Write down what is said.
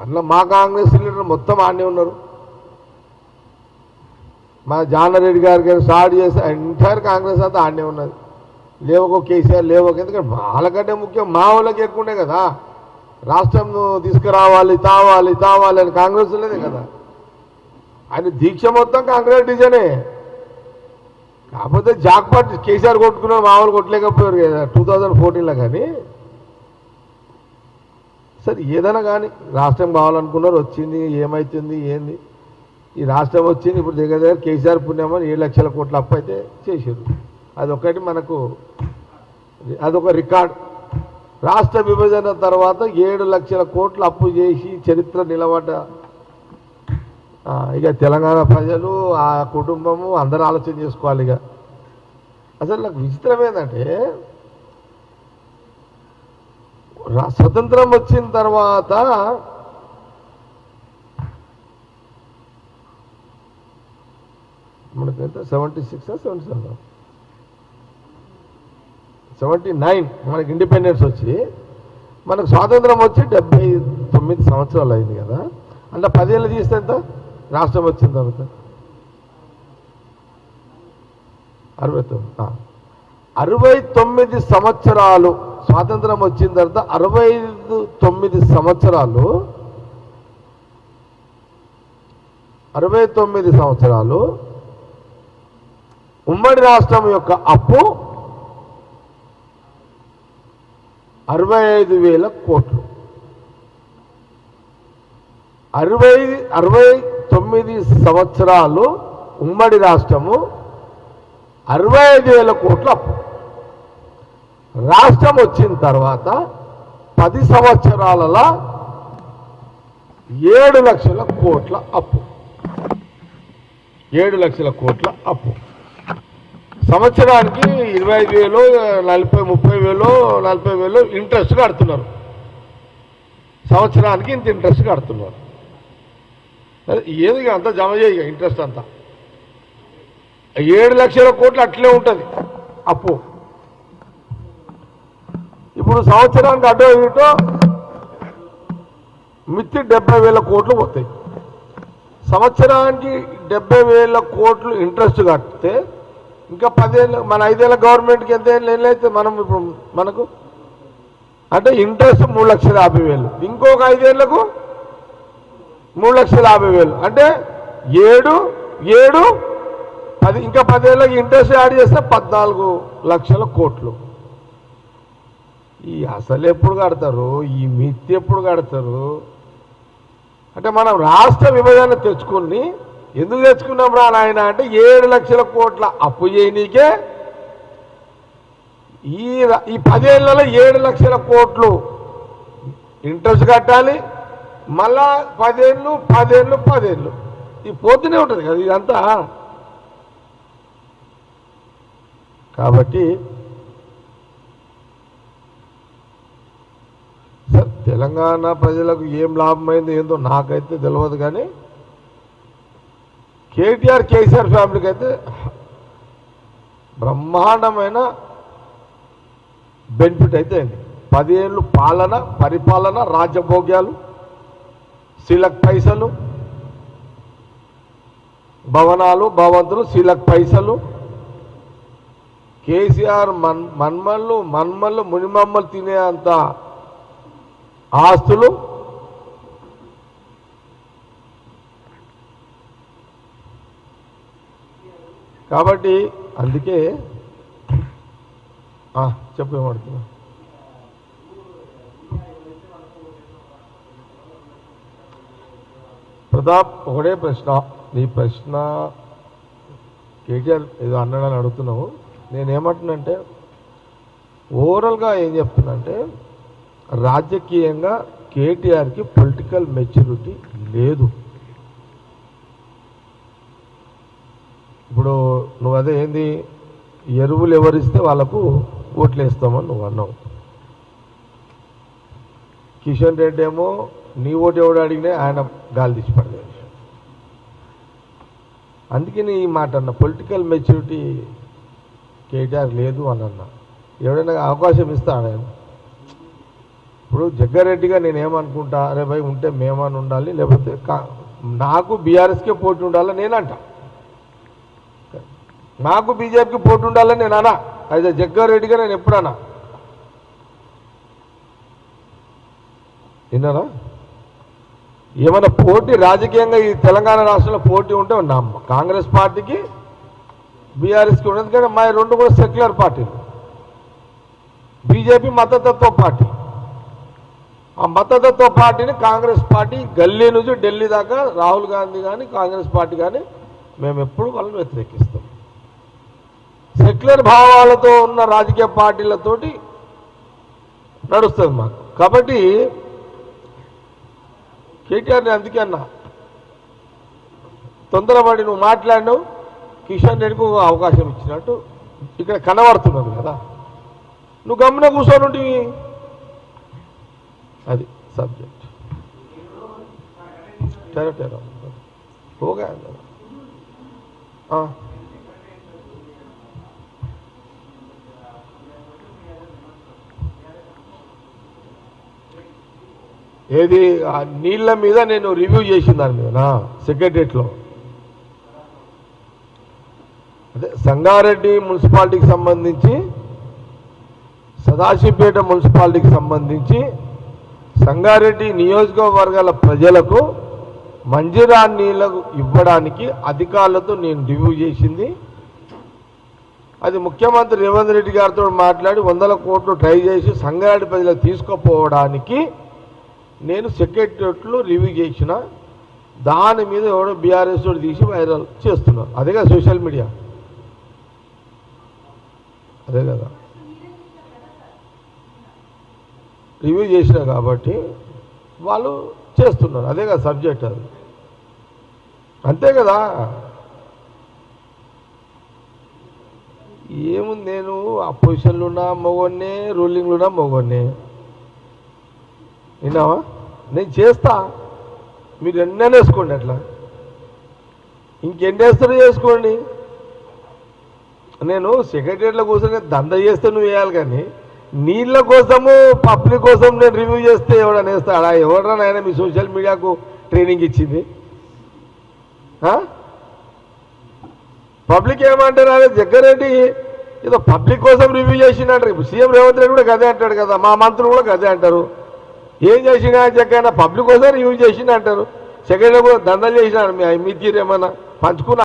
అట్లా మా కాంగ్రెస్ లీడర్ మొత్తం ఆడనే ఉన్నారు. మా జానారెడ్డి గారికి స్టార్ట్ చేసి ఎంటైర్ కాంగ్రెస్ అంతా ఆడనే ఉన్నది. లేవకో కేసీఆర్ లేవకో, ఎందుకంటే వాళ్ళకంటే ముఖ్యం మా వాళ్ళకి ఎక్కువనే కదా. రాష్ట్రం తీసుకురావాలి తావాలి అని కాంగ్రెస్ లేదే కదా. ఆయన దీక్ష మొత్తం కాంగ్రెస్ డిజైనే. కాకపోతే జాక్పాట్ కేసీఆర్ కొట్టుకున్నారు, మా వాళ్ళు కొట్టలేకపోయారు కదా 2014లో. కానీ సరే ఏదైనా కానీ రాష్ట్రం కావాలనుకున్నారు, వచ్చింది. ఏమవుతుంది ఏంది, ఈ రాష్ట్రం వచ్చింది. ఇప్పుడు దగ్గర కేసీఆర్ పుణ్యమని 7 లక్షల కోట్ల అప్పు అయితే చేశారు. అదొకటి మనకు అదొక రికార్డ్. రాష్ట్ర విభజన తర్వాత 7 లక్షల కోట్ల అప్పు చేసి చరిత్ర నిలబడ్డ ఇక తెలంగాణ ప్రజలు, ఆ కుటుంబము అందరూ ఆలోచన చేసుకోవాలి. ఇక అసలు నాకు విచిత్రం ఏంటంటే, స్వతంత్రం వచ్చిన తర్వాత మనకైతే 79 మనకి ఇండిపెండెన్స్ వచ్చి, మనకు స్వాతంత్రం వచ్చి 79 సంవత్సరాలు అయింది కదా. అంటే 10 ఏళ్ళు తీస్తే ఎంత రాష్ట్రం వచ్చిన తర్వాత? 69 సంవత్సరాలు స్వాతంత్రం వచ్చిన తర్వాత 69 సంవత్సరాలు ఉమ్మడి రాష్ట్రం యొక్క అప్పు 65,000 కోట్లు. 69 సంవత్సరాలు ఉమ్మడి రాష్ట్రము 65,000 కోట్ల అప్పు. రాష్ట్రం వచ్చిన తర్వాత 10 సంవత్సరాలలో 7 లక్షల కోట్ల అప్పు. 7 లక్షల కోట్ల అప్పు. సంవత్సరానికి 25,000, 40,000, 30,000, 40,000 ఇంట్రెస్ట్ కడుతున్నారు. సంవత్సరానికి ఇంత ఇంట్రెస్ట్ కడుతున్నారు. ఏది అంతా జమ చేయ ఇంట్రెస్ట్ అంతా 7 లక్షల కోట్లు అట్లే ఉంటుంది అప్పు. ఇప్పుడు సంవత్సరానికి అడ్డో ఇటో మిత్తి 70,000 కోట్లు పోతాయి. సంవత్సరానికి 70,000 కోట్లు ఇంట్రెస్ట్ కడితే ఇంకా 10 ఏళ్ళు, మన 5 ఏళ్ళ గవర్నమెంట్కి ఎంత ఏళ్ళు అయితే మనం ఇప్పుడు మనకు అంటే ఇంట్రెస్ట్ 3,50,000, ఇంకొక 5 ఏళ్లకు 3,50,000, అంటే 7, 10, ఇంకా 10 ఏళ్ళకి ఇంట్రెస్ట్ యాడ్ చేస్తే 14 లక్షల కోట్లు. ఈ అసలు ఎప్పుడు కడతారు, ఈ మిత్తి ఎప్పుడు కడతారు? అంటే మనం రాష్ట్ర విభజన తెచ్చుకుని ఎందుకు తెచ్చుకున్నాం రా నాయన అంటే 7 లక్షల కోట్ల అప్పు చేయనీకే ఈ 10 ఏళ్లలో 7 లక్షల కోట్లు ఇంట్రెస్ట్ కట్టాలి. మళ్ళా 10 ఏళ్ళు ఇది పోతూనే ఉంటుంది కదా ఇదంతా. కాబట్టి తెలంగాణ ప్రజలకు ఏం లాభమైందో ఏందో నాకైతే తెలియదు. కానీ కేటీఆర్ కేసీఆర్ ఫ్యామిలీకి అయితే బ్రహ్మాండమైన బెనిఫిట్ అయితే అయింది. 10 ఏళ్ళు పరిపాలన, రాజ్యభోగ్యాలు, సీలకు పైసలు, భవనాలు, భవంతులు, సీలకు పైసలు. కేసీఆర్ మన్మళ్ళు మునిమమ్మలు తినే అంత ఆస్తులు. కాబట్టి అందుకే చెప్పేమడుతున్నా, ప్రతాప్ ఒకటే ప్రశ్న. నీ ప్రశ్న కేటీఆర్ ఏదో అన్నాడని అడుగుతున్నావు. నేనేమంటున్నానంటే ఓవరాల్గా ఏం చెప్తున్నంటే రాజకీయంగా కేటీఆర్కి పొలిటికల్ మెచ్యూరిటీ లేదు. ఇప్పుడు నువ్వు అదే ఏంది ఎరువులు ఎవరిస్తే వాళ్ళకు ఓట్లు వేస్తామని నువ్వు అన్నావు. కిషన్ రెడ్డి ఏమో నీ ఓటు ఎవడు అడిగినా ఆయన గాలి తీసి పడలేదు. అందుకే నీ ఈ మాట అన్న పొలిటికల్ మెచ్యూరిటీ కేటీఆర్ లేదు అని అన్నా. ఎవడైనా అవకాశం ఇస్తాడు ఆయన ఇప్పుడు జగ్గారెడ్డిగా నేనేమనుకుంటా, అరే భయ్ ఉంటే మేమని ఉండాలి, లేకపోతే నాకు బీఆర్ఎస్కే పోటీ ఉండాలని నేనంట, నాకు బీజేపీకి పోటీ ఉండాలని నేను అనా. అయితే జగ్గారెడ్డిగా నేను ఎప్పుడన్నా విన్నారా? ఏమైనా పోటీ రాజకీయంగా ఈ తెలంగాణ రాష్ట్రంలో పోటీ ఉంటే కాంగ్రెస్ పార్టీకి బీఆర్ఎస్కి ఉండదు. కానీ మా రెండు కూడా సెక్యులర్ పార్టీలు. బీజేపీ మతతత్వ పార్టీ. ఆ మతతత్వ పార్టీని కాంగ్రెస్ పార్టీ గల్లీ నుంచి ఢిల్లీ దాకా రాహుల్ గాంధీ కానీ కాంగ్రెస్ పార్టీ కానీ మేము ఎప్పుడు వాళ్ళని వ్యతిరేకిస్తాం. సెక్యులర్ భావాలతో ఉన్న రాజకీయ పార్టీలతోటి నడుస్తుంది మాకు. కాబట్టి కేటీఆర్ని అందుకే అన్నా, తొందరపడి నువ్వు మాట్లాడినావు, కిషన్ రెడ్డికి అవకాశం ఇచ్చినట్టు ఇక్కడ కనబడుతున్నది కదా, నువ్వు గమ్మున కూర్చొని ఉంటివి. అది సబ్జెక్ట్. టెరో హోగా ఏది నీళ్ళ మీద నేను రివ్యూ చేసిన దాని మీద సెక్రటరియట్లో. అదే సంగారెడ్డి మున్సిపాలిటీకి సంబంధించి, సదాశివపేట మున్సిపాలిటీకి సంబంధించి సంగారెడ్డి నియోజకవర్గాల ప్రజలకు మంజీరాని నీళ్లకు ఇవ్వడానికి అధికారులతో నేను రివ్యూ చేసింది. అది ముఖ్యమంత్రి రేవంత్ రెడ్డి గారితో మాట్లాడి 100 కోట్లు ట్రై చేసి సంగారెడ్డి ప్రజలకు తీసుకుపోవడానికి నేను సెక్రటరియట్లో రివ్యూ చేసిన. దాని మీద ఎవడో బీఆర్ఎస్ తోటి తీసి వైరల్ చేస్తున్నారు. అదేగా సోషల్ మీడియా, అదే కదా రివ్యూ చేసిన కాబట్టి వాళ్ళు చేస్తున్నారు. అదే కదా సబ్జెక్ట్. అది అంతే కదా. ఏముంది, నేను అపోజిషన్లో ఉన్నా మొగోన్నే, రూలింగ్లో ఉన్నా మొగోన్నే. విన్నావా? నేను చేస్తా, మీరు ఎన్నైనా వేసుకోండి. అట్లా ఇంకెన్ని వేస్తారో చేసుకోండి. నేను సెక్రటరీలో కూర్చొని దంద చేస్తే నువ్వు వేయాలి, కానీ నీళ్ళ కోసము పబ్లిక్ కోసం నేను రివ్యూ చేస్తే ఎవడన్నా వేస్తాడా? ఎవడన్నా ఆయన మీ సోషల్ మీడియాకు ట్రైనింగ్ ఇచ్చింది? పబ్లిక్ ఏమంటారు? అదే జగ్గారెడ్డి ఏదో పబ్లిక్ కోసం రివ్యూ చేసిందంటారు. ఇప్పుడు సీఎం రేవంత్ రెడ్డి కూడా గదే అంటాడు కదా, మా మంత్రులు కూడా గదే అంటారు. ఏం చేసినా జగ్గైనా పబ్లిక్ కోసం రివ్యూ చేసింది అంటారు. సెక్రటరీ కూడా దందలు చేసినాడు. మీ తీరు ఏమన్నా పంచుకున్నా?